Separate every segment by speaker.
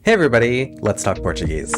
Speaker 1: Hey everybody, let's talk Portuguese.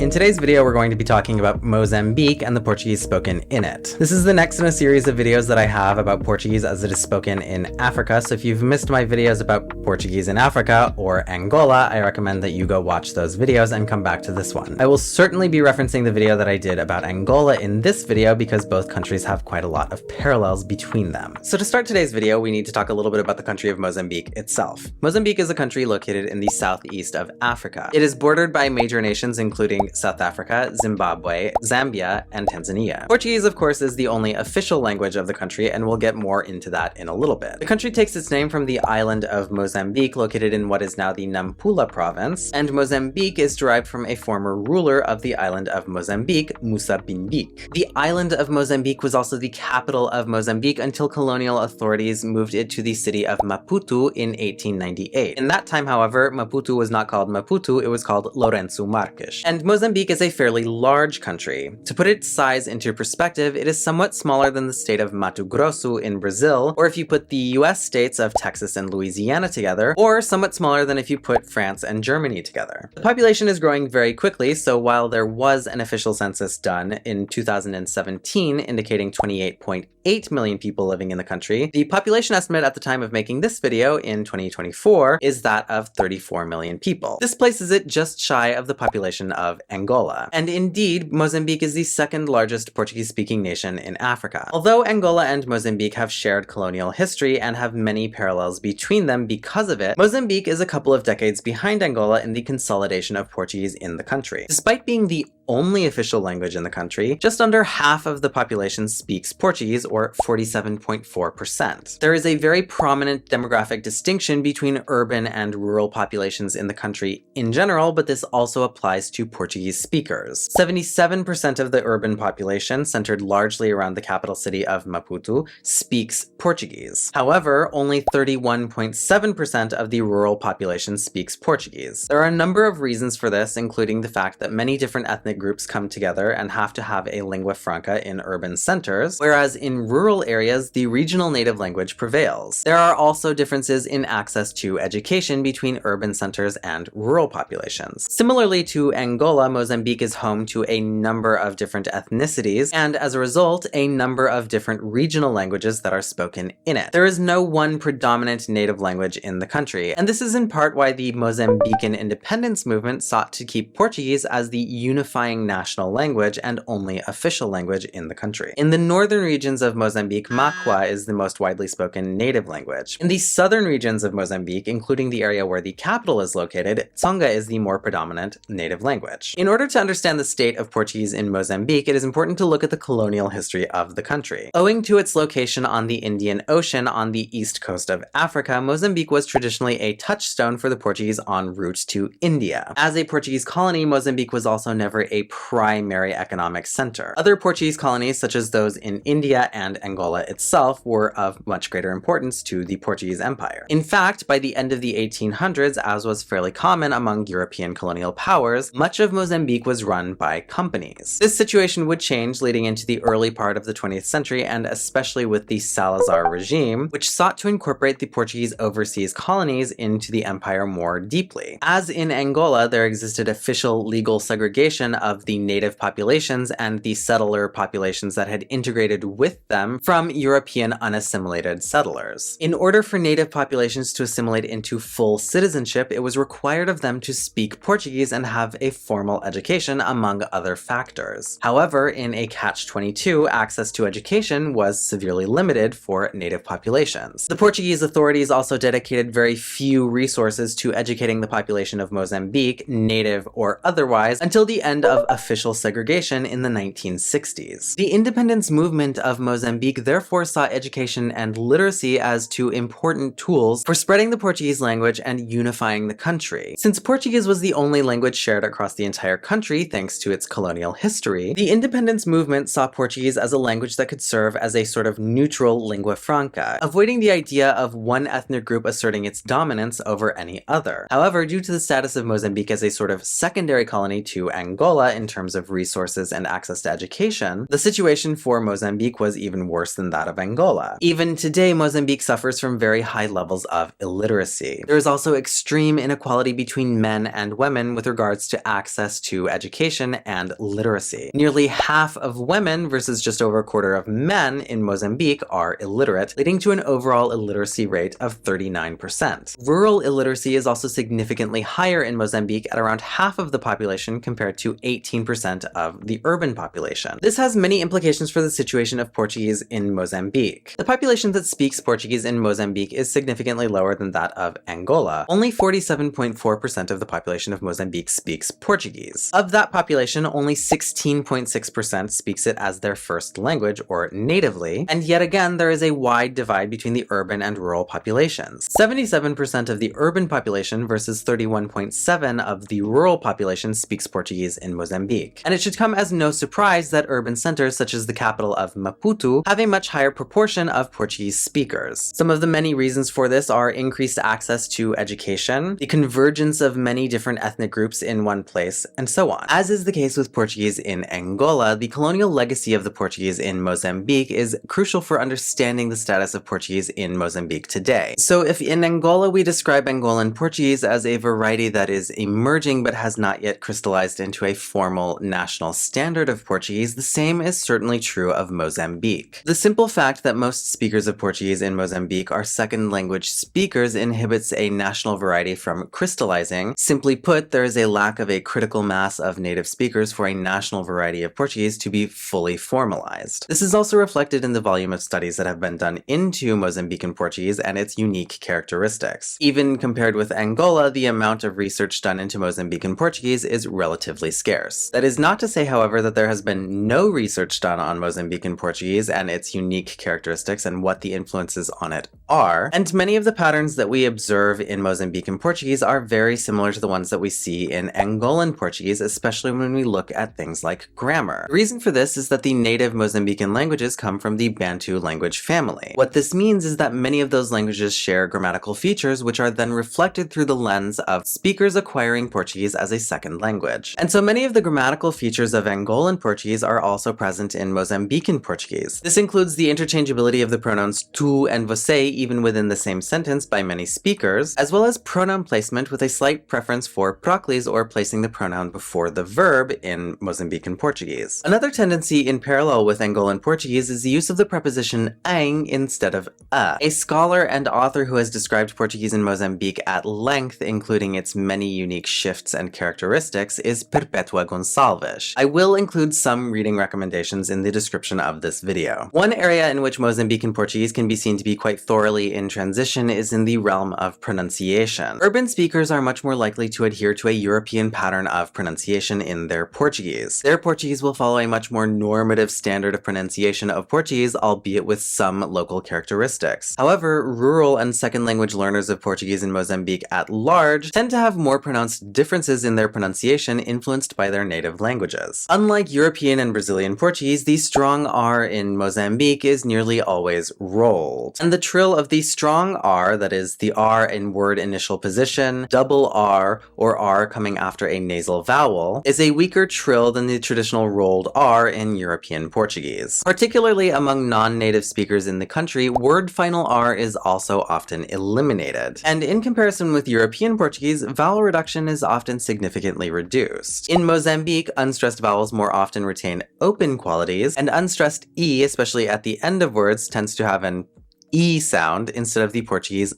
Speaker 1: In today's video, we're going to be talking about Mozambique and the Portuguese spoken in it. This is the next in a series of videos that I have about Portuguese as it is spoken in Africa, so if you've missed my videos about Portuguese in Africa or Angola, I recommend that you go watch those videos and come back to this one. I will certainly be referencing the video that I did about Angola in this video because both countries have quite a lot of parallels between them. So to start today's video, we need to talk a little bit about the country of Mozambique itself. Mozambique is a country located in the southeast of Africa. It is bordered by major nations including South Africa, Zimbabwe, Zambia, and Tanzania. Portuguese, of course, is the only official language of the country, and we'll get more into that in a little bit. The country takes its name from the island of Mozambique, located in what is now the Nampula province, and Mozambique is derived from a former ruler of the island of Mozambique, Moçambique. The island of Mozambique was also the capital of Mozambique until colonial authorities moved it to the city of Maputo in 1898. In that time, however, Maputo was not called Maputo, it was called Lourenço Marques. And Mozambique is a fairly large country. To put its size into perspective, it is somewhat smaller than the state of Mato Grosso in Brazil, or if you put the US states of Texas and Louisiana together, or somewhat smaller than if you put France and Germany together. The population is growing very quickly, so while there was an official census done in 2017 indicating 28.8 million people living in the country, the population estimate at the time of making this video in 2024 is that of 34 million people. This places it just shy of the population of Angola. And indeed, Mozambique is the second largest Portuguese-speaking nation in Africa. Although Angola and Mozambique have shared colonial history and have many parallels between them because of it, Mozambique is a couple of decades behind Angola in the consolidation of Portuguese in the country. Despite being the only official language in the country, just under half of the population speaks Portuguese, or 47.4%. There is a very prominent demographic distinction between urban and rural populations in the country in general, but this also applies to Portuguese speakers. 77% of the urban population, centered largely around the capital city of Maputo, speaks Portuguese. However, only 31.7% of the rural population speaks Portuguese. There are a number of reasons for this, including the fact that many different ethnic groups come together and have to have a lingua franca in urban centers, whereas in rural areas, the regional native language prevails. There are also differences in access to education between urban centers and rural populations. Similarly to Angola, Mozambique is home to a number of different ethnicities, and as a result, a number of different regional languages that are spoken in it. There is no one predominant native language in the country, and this is in part why the Mozambican independence movement sought to keep Portuguese as the unifying national language and only official language in the country. In the northern regions of Mozambique, Makwa is the most widely spoken native language. In the southern regions of Mozambique, including the area where the capital is located, Tsonga is the more predominant native language. In order to understand the state of Portuguese in Mozambique, it is important to look at the colonial history of the country. Owing to its location on the Indian Ocean on the east coast of Africa, Mozambique was traditionally a touchstone for the Portuguese en route to India. As a Portuguese colony, Mozambique was also never a primary economic center. Other Portuguese colonies, such as those in India and Angola itself, were of much greater importance to the Portuguese Empire. In fact, by the end of the 1800s, as was fairly common among European colonial powers, much of Mozambique was run by companies. This situation would change leading into the early part of the 20th century, and especially with the Salazar regime, which sought to incorporate the Portuguese overseas colonies into the empire more deeply. As in Angola, there existed official legal segregation of the native populations and the settler populations that had integrated with them from European unassimilated settlers. In order for native populations to assimilate into full citizenship, it was required of them to speak Portuguese and have a formal education, among other factors. However, in a catch-22, access to education was severely limited for native populations. The Portuguese authorities also dedicated very few resources to educating the population of Mozambique, native or otherwise, until the end of official segregation in the 1960s. The independence movement of Mozambique therefore saw education and literacy as two important tools for spreading the Portuguese language and unifying the country. Since Portuguese was the only language shared across the entire country thanks to its colonial history, the independence movement saw Portuguese as a language that could serve as a sort of neutral lingua franca, avoiding the idea of one ethnic group asserting its dominance over any other. However, due to the status of Mozambique as a sort of secondary colony to Angola, Angola in terms of resources and access to education, the situation for Mozambique was even worse than that of Angola. Even today, Mozambique suffers from very high levels of illiteracy. There is also extreme inequality between men and women with regards to access to education and literacy. Nearly half of women versus just over a quarter of men in Mozambique are illiterate, leading to an overall illiteracy rate of 39%. Rural illiteracy is also significantly higher in Mozambique at around half of the population compared to 18% of the urban population. This has many implications for the situation of Portuguese in Mozambique. The population that speaks Portuguese in Mozambique is significantly lower than that of Angola. Only 47.4% of the population of Mozambique speaks Portuguese. Of that population, only 16.6% speaks it as their first language or natively, and yet again there is a wide divide between the urban and rural populations. 77% of the urban population versus 31.7% of the rural population speaks Portuguese in Mozambique. And it should come as no surprise that urban centers such as the capital of Maputo have a much higher proportion of Portuguese speakers. Some of the many reasons for this are increased access to education, the convergence of many different ethnic groups in one place, and so on. As is the case with Portuguese in Angola, the colonial legacy of the Portuguese in Mozambique is crucial for understanding the status of Portuguese in Mozambique today. So if in Angola we describe Angolan Portuguese as a variety that is emerging but has not yet crystallized into a formal national standard of Portuguese, the same is certainly true of Mozambique. The simple fact that most speakers of Portuguese in Mozambique are second language speakers inhibits a national variety from crystallizing. Simply put, there is a lack of a critical mass of native speakers for a national variety of Portuguese to be fully formalized. This is also reflected in the volume of studies that have been done into Mozambican Portuguese and its unique characteristics. Even compared with Angola, the amount of research done into Mozambican Portuguese is relatively scarce. That is not to say, however, that there has been no research done on Mozambican Portuguese and its unique characteristics and what the influences on it are, and many of the patterns that we observe in Mozambican Portuguese are very similar to the ones that we see in Angolan Portuguese, especially when we look at things like grammar. The reason for this is that the native Mozambican languages come from the Bantu language family. What this means is that many of those languages share grammatical features which are then reflected through the lens of speakers acquiring Portuguese as a second language. And so many of the grammatical features of Angolan Portuguese are also present in Mozambican Portuguese. This includes the interchangeability of the pronouns tu and você even within the same sentence by many speakers, as well as pronoun placement with a slight preference for procles or placing the pronoun before the verb in Mozambican Portuguese. Another tendency in parallel with Angolan Portuguese is the use of the preposition ang instead of a. A scholar and author who has described Portuguese in Mozambique at length, including its many unique shifts and characteristics, is Perpétua Gonçalves. I will include some reading recommendations in the description of this video. One area in which Mozambican Portuguese can be seen to be quite thoroughly in transition is in the realm of pronunciation. Urban speakers are much more likely to adhere to a European pattern of pronunciation in their Portuguese. Their Portuguese will follow a much more normative standard of pronunciation of Portuguese, albeit with some local characteristics. However, rural and second language learners of Portuguese in Mozambique at large tend to have more pronounced differences in their pronunciation influenced by their native languages. Unlike European and Brazilian Portuguese, the strong R in Mozambique is nearly always rolled. And the trill of the strong R, that is the R in word initial position, double R, or R coming after a nasal vowel, is a weaker trill than the traditional rolled R in European Portuguese. Particularly among non-native speakers in the country, word final R is also often eliminated. And in comparison with European Portuguese, vowel reduction is often significantly reduced. In Mozambique, unstressed vowels more often retain open qualities, and unstressed E, especially at the end of words, tends to have an E sound instead of the Portuguese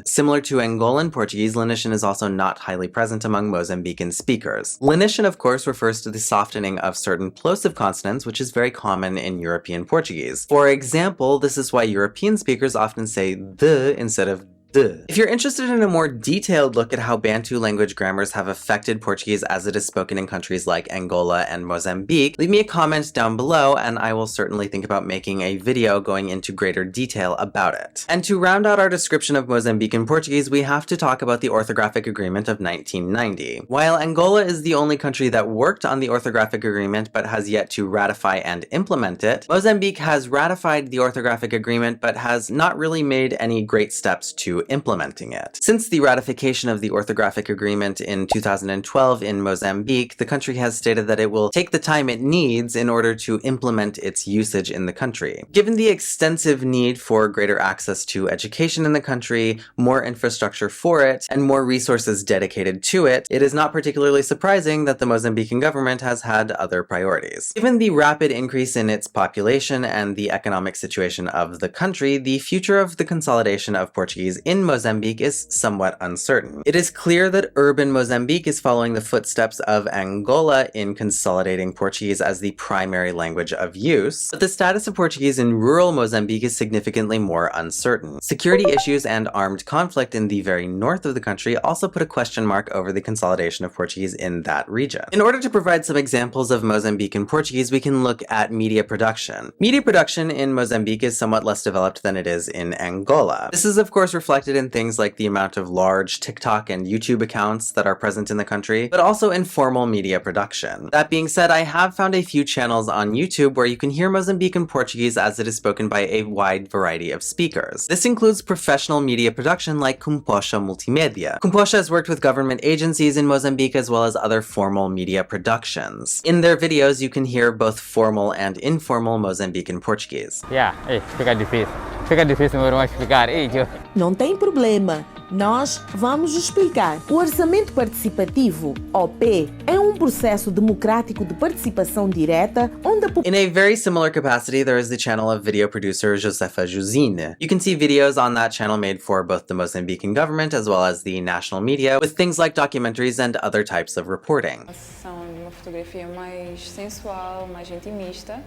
Speaker 1: Similar to Angolan Portuguese, lenition is also not highly present among Mozambican speakers. Lenition, of course, refers to the softening of certain plosive consonants, which is very common in European Portuguese. For example, this is why European speakers often say the instead of duh. If you're interested in a more detailed look at how Bantu language grammars have affected Portuguese as it is spoken in countries like Angola and Mozambique, leave me a comment down below and I will certainly think about making a video going into greater detail about it. And to round out our description of Mozambican Portuguese, we have to talk about the Orthographic Agreement of 1990. While Angola is the only country that worked on the Orthographic Agreement but has yet to ratify and implement it, Mozambique has ratified the Orthographic Agreement but has not really made any great steps to to implementing it. Since the ratification of the Orthographic Agreement in 2012 in Mozambique, the country has stated that it will take the time it needs in order to implement its usage in the country. Given the extensive need for greater access to education in the country, more infrastructure for it, and more resources dedicated to it, it is not particularly surprising that the Mozambican government has had other priorities. Given the rapid increase in its population and the economic situation of the country, the future of the consolidation of Portuguese in Mozambique is somewhat uncertain. It is clear that urban Mozambique is following the footsteps of Angola in consolidating Portuguese as the primary language of use, but the status of Portuguese in rural Mozambique is significantly more uncertain. Security issues and armed conflict in the very north of the country also put a question mark over the consolidation of Portuguese in that region. In order to provide some examples of Mozambican Portuguese, we can look at media production. Media production in Mozambique is somewhat less developed than it is in Angola. This is of course reflected in things like the amount of large TikTok and YouTube accounts that are present in the country, but also in formal media production. That being said, I have found a few channels on YouTube where you can hear Mozambican Portuguese as it is spoken by a wide variety of speakers. This includes professional media production like Composha Multimedia. Composha has worked with government agencies in Mozambique as well as other formal media productions. In their videos, you can hear both formal and informal Mozambican Portuguese.
Speaker 2: Fica difícil. Fica difícil, meu irmão, explicar.
Speaker 3: Não tem problema. Nós vamos explicar. O orçamento participativo, OP, é processo democrático de participação direta onde
Speaker 1: In a very similar capacity, there is the channel of video producer Josefa Josine. You can see videos on that channel made for both the Mozambican government as well as the national media, with things like documentaries and other types of reporting.
Speaker 4: Uma fotografia mais sensual, mais intimista.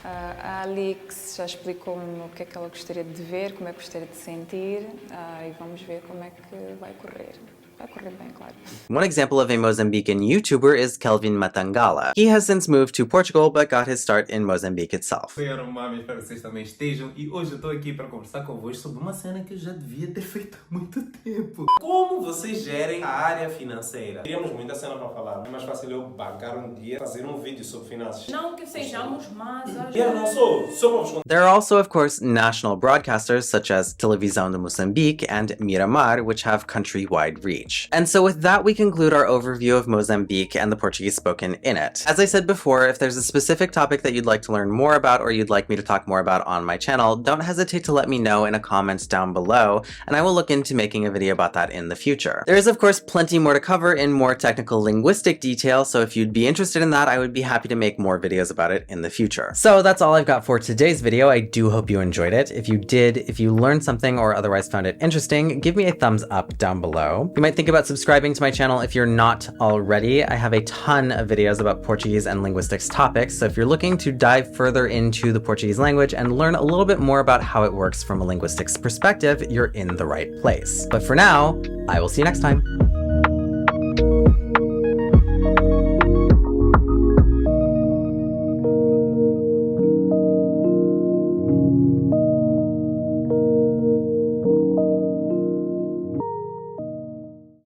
Speaker 4: A Alix já explicou-me o que é que ela gostaria de ver, como é que gostaria de sentir, e vamos ver como é que vai correr. Vai correr bem, claro.
Speaker 1: One example of a Mozambican YouTuber is Kelvin Matangala. He has since moved to Portugal but got his start in Mozambique itself.
Speaker 5: Oi, Aromami, espero que vocês também estejam. E hoje eu estou aqui para conversar convosco sobre uma cena que eu já devia ter feito há muito tempo. Como vocês gerem a área financeira? Teríamos muita cena para falar. É mais fácil eu bancar um dia, fazer um vídeo sobre finanças.
Speaker 6: Não que sejamos más.
Speaker 5: Eu não sou. Somos.
Speaker 1: There are also, of course, national broadcasters such as Televisão de Moçambique and Miramar, which have countrywide reach. And so with that, we conclude our overview of Mozambique and the Portuguese spoken in it. As I said before, if there's a specific topic that you'd like to learn more about or you'd like me to talk more about on my channel, don't hesitate to let me know in a comment down below, and I will look into making a video about that in the future. There is, of course, plenty more to cover in more technical linguistic detail, so if you'd be interested in that, I would be happy to make more videos about it in the future. So that's all I've got for today's video. I do hope you enjoyed it. If you did, if you learned something or otherwise found it interesting, give me a thumbs up down below. You might think about subscribing to my channel if you're not already. I have a ton of videos about Portuguese and linguistics topics, so if you're looking to dive further into the Portuguese language and learn a little bit more about how it works from a linguistics perspective, you're in the right place. But for now, I will see you next time.